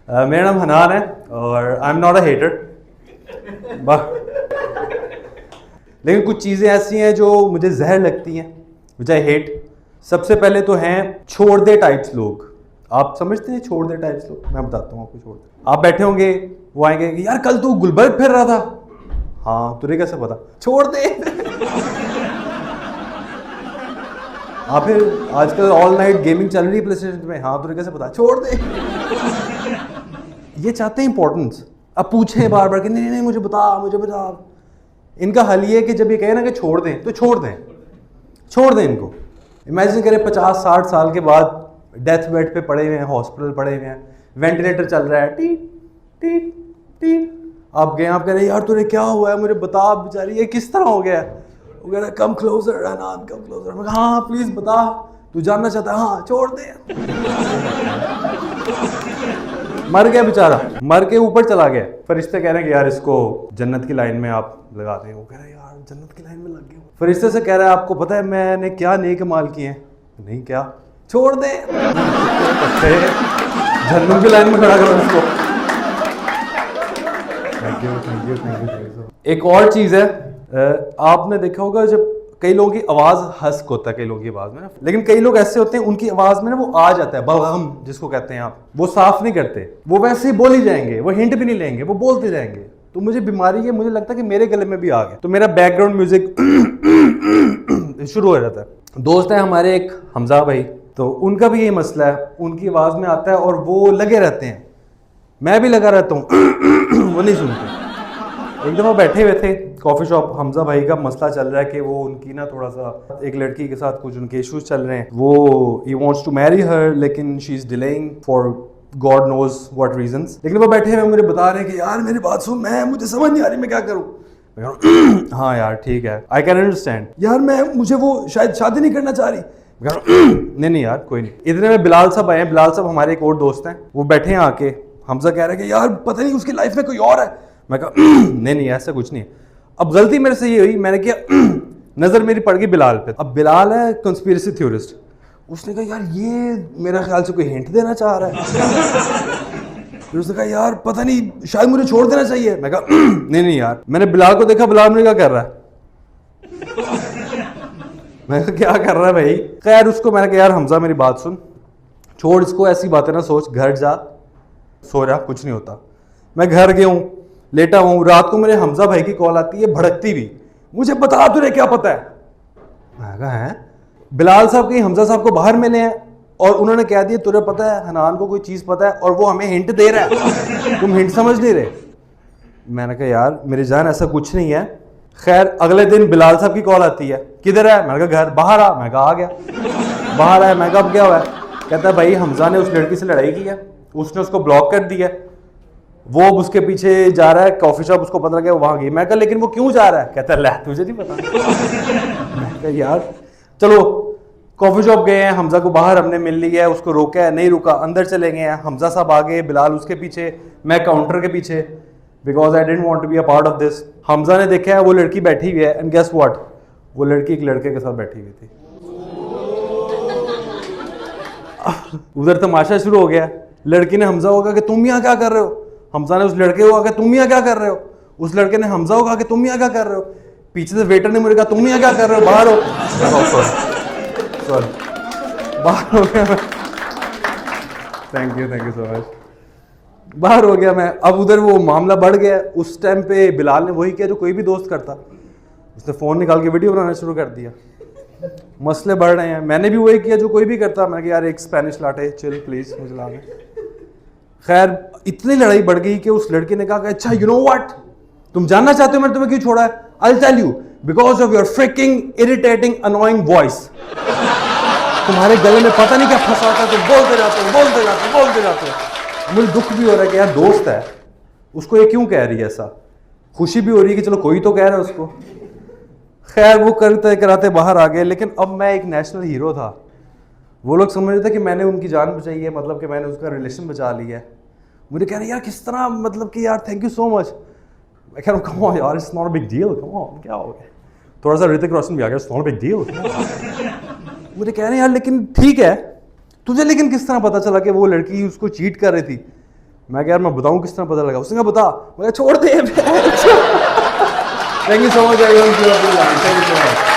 मेरा नाम हनान है और I am not a hater, लेकिन कुछ चीज़ें ऐसी हैं जो मुझे जहर लगती हैं, विच आई हेट। सबसे पहले तो हैं छोड़ दे टाइप्स लोग। आप समझते हैं छोड़ दे टाइप्स लोग? मैं बताता हूँ आपको। छोड़ दे, आप बैठे होंगे, वो आएंगे कि यार कल तू गुलबर्ग फिर रहा था। हाँ, तुझे कैसे पता? छोड़ दे। हाँ, फिर आजकल ऑल नाइट गेमिंग चल रही है प्ले स्टेशन में। हाँ, तुझे कैसे पता? छोड़ दे। ये चाहते हैं इंपॉर्टेंस। अब पूछें बार बार कि नहीं नहीं मुझे बता। इनका हल ये है कि जब ये कहे ना कि छोड़ दें तो छोड़ दें इनको। इमेजिन करें 50-60 साल के बाद डेथ बेड पे पड़े हुए हैं, हॉस्पिटल पड़े हुए हैं, वेंटिलेटर चल रहा है, टी टी टी। आप गए, आप कह रहे हैं यार तुझे क्या हुआ है, मुझे बता बेचारी, ये किस तरह हो गया है? वो कह रहा है come closer Hanan, come closer. मैं कहा हाँ प्लीज बता, तू जानना चाहता है? हाँ, छोड़ दे। मर गया बेचारा, मर के ऊपर चला गया। फरिश्ते कह रहे हैं कि यार इसको जन्नत की लाइन में आप लगा दें। वो कह रहा है यार जन्नत की लाइन में लग गया। फरिश्ते से कह रहा है आपको पता है मैंने क्या नेक माल किए हैं? नहीं, क्या? छोड़ दे। जन्नत की लाइन में खड़ा करो इसको। Thank you. एक और चीज है, आपने देखा होगा जब कई लोगों की आवाज हस्क होता है, कई लोगों की आवाज में ना, लेकिन कई लोग ऐसे होते हैं उनकी आवाज में ना वो आ जाता है बलगम जिसको कहते हैं आप, वो साफ नहीं करते, वो वैसे ही बोल ही जाएंगे, वो हिंट भी नहीं लेंगे, वो बोलते जाएंगे। तो मुझे बीमारी है, मुझे लगता है कि मेरे गले में भी आ गया, तो मेरा बैकग्राउंड म्यूजिक शुरू हो जाता है। दोस्त है हमारे एक हमजा भाई, तो उनका भी यही मसला है, उनकी आवाज में आता है और वो लगे रहते हैं, मैं भी लगा रहता हूँ। वो नहीं सुनते। एक दफ़ा बैठे हुए थे कॉफ़ी शॉप, हमजा भाई का मसला चल रहा है कि वो उनकी ना थोड़ा सा एक लड़की के साथ कुछ उनके इश्यूज चल रहे हैं, वो he wants to marry her लेकिन she is delaying for God knows what reasons. लेकिन वो बैठे हुए मुझे बता रहे हैं कि यार मेरी बात सुन, मुझे समझ नहीं आ रही मैं क्या करूँ। हाँ यार ठीक है, आई कैन अंडरस्टैंड यार, मुझे वो शायद शादी नहीं करना चाह रही। नहीं यार कोई नहीं। इतने में बिलाल साहब आए हैं। बिलाल साहब हमारे एक और दोस्त हैं, वो बैठे हैं आके। हमजा कह रहे हैं कि यार पता नहीं उसकी लाइफ में कोई और है। मैं कहा नहीं ऐसा कुछ नहीं है। अब गलती मेरे से ये हुई, मैंने किया, नजर मेरी पड़ गई बिलाल पे। अब बिलाल है कंस्पिरेसी थ्योरिस्ट, उसने कहा यार ये मेरा ख्याल से कोई हिंट देना चाह रहा है। फिर उसने कहा यार पता नहीं शायद मुझे छोड़ देना चाहिए। मैं कहा नहीं यार। मैंने बिलाल को देखा, बिलाल मुझे क्या कर रहा है? मैं कहा क्या कर रहा है भाई? खैर उसको मैंने कहा यार हमजा मेरी बात सुन, छोड़ इसको, ऐसी बातें ना सोच, घर जा सो जा, कुछ नहीं होता। मैं घर गया हूँ, लेटा हूँ, रात को मेरे हमजा भाई की कॉल आती है भड़कती हुई, मुझे बता तुझे क्या पता है? मैं कहा है बिलाल साहब के हमजा साहब को बाहर मिले हैं और उन्होंने कह दिया तुझे पता है हनान को कोई चीज़ पता है और वो हमें हिंट दे रहा है, तुम हिंट समझ नहीं रहे। मैंने कहा यार मेरी जान ऐसा कुछ नहीं है। खैर अगले दिन बिलाल साहब की कॉल आती है, किधर है? मैंने कहा घर। बाहर आ। मैं कहा आ गया। बाहर आया। मैं कहा अब क्या हुआ है? कहता है भाई हमजा ने उस लड़की से लड़ाई की है, उसने उसको ब्लॉक कर दिया, वो उसके पीछे जा रहा है कॉफी शॉप, उसको पता लगा वहां गई। मैं कहा लेकिन वो क्यों जा रहा है? कहता है ले तुझे नहीं पता। मैं कहा यार चलो कॉफी शॉप गए हैं, हमजा को बाहर हमने मिल लिया है, उसको रोका है, नहीं रुका, अंदर चले गए हैं, हमजा साहब आगे, बिलाल उसके पीछे, मैं काउंटर के पीछे, because I didn't want to be a part of this. Hamza ने देखा है वो लड़की बैठी हुई है, एंड गेस व्हाट, वो लड़की एक लड़के के साथ बैठी हुई थी। उधर तमाशा शुरू हो गया। लड़की ने हमजा को कहा कि तुम यहाँ क्या कर रहे हो? हमजा ने उस लड़के को कहा कि तुम यहाँ क्या कर रहे हो? उस लड़के ने हमजा को कहा कि तुम यहाँ क्या कर रहे हो? पीछे से वेटर ने मुझे कहा तुम यहाँ क्या कर रहे हो, बाहर हो। सॉरी बाहर हो गया मैं। Thank you so much. बाहर हो गया मैं। अब उधर वो मामला बढ़ गया। उस टाइम पे बिलाल ने वही किया जो कोई भी दोस्त करता, उसने फ़ोन निकाल के वीडियो बनाना शुरू कर दिया। मसले बढ़ रहे हैं। मैंने भी वही किया जो कोई भी करता। मैंने कहा यार एक स्पेनिश लाटे चिल प्लीज मुझे ला दे। खैर इतनी लड़ाई बढ़ गई कि उस लड़के ने कहा कि अच्छा यू नो व्हाट, तुम जानना चाहते हो मैंने तुम्हें क्यों छोड़ा है? I tell you, because of your freaking irritating annoying voice. तुम्हारे गले में पता नहीं क्या फंसा होता है, तुम बोलते जाते हो। मुझे दुख भी हो रहा है कि यार दोस्त है, उसको ये क्यों कह रही है ऐसा। खुशी भी हो रही है कि चलो कोई तो कह रहा है उसको। खैर वो करते कराते बाहर आ गए। लेकिन अब मैं एक नेशनल हीरो था। वो लोग समझ रहे थे कि मैंने उनकी जान बचाई है, मतलब कि मैंने उसका रिलेशन बचा लिया है। मुझे कह रहे यार किस तरह, मतलब कि यार थैंक यू सो मच। मैं कह रहा हूँ कम ऑन यार, it's not a big deal, come on, क्या हो गया? थोड़ा सा ऋतिक रोशन भी आ गया, it's not a big deal. मुझे कह रहे हैं यार लेकिन ठीक है, तुझे लेकिन किस तरह पता चला कि वो लड़की उसको चीट कर रही थी? मैं यार मैं बताऊं किस तरह पता लगा, उसने कहा बता, मैं छोड़ दे। Thank you so much everyone, thank you so much.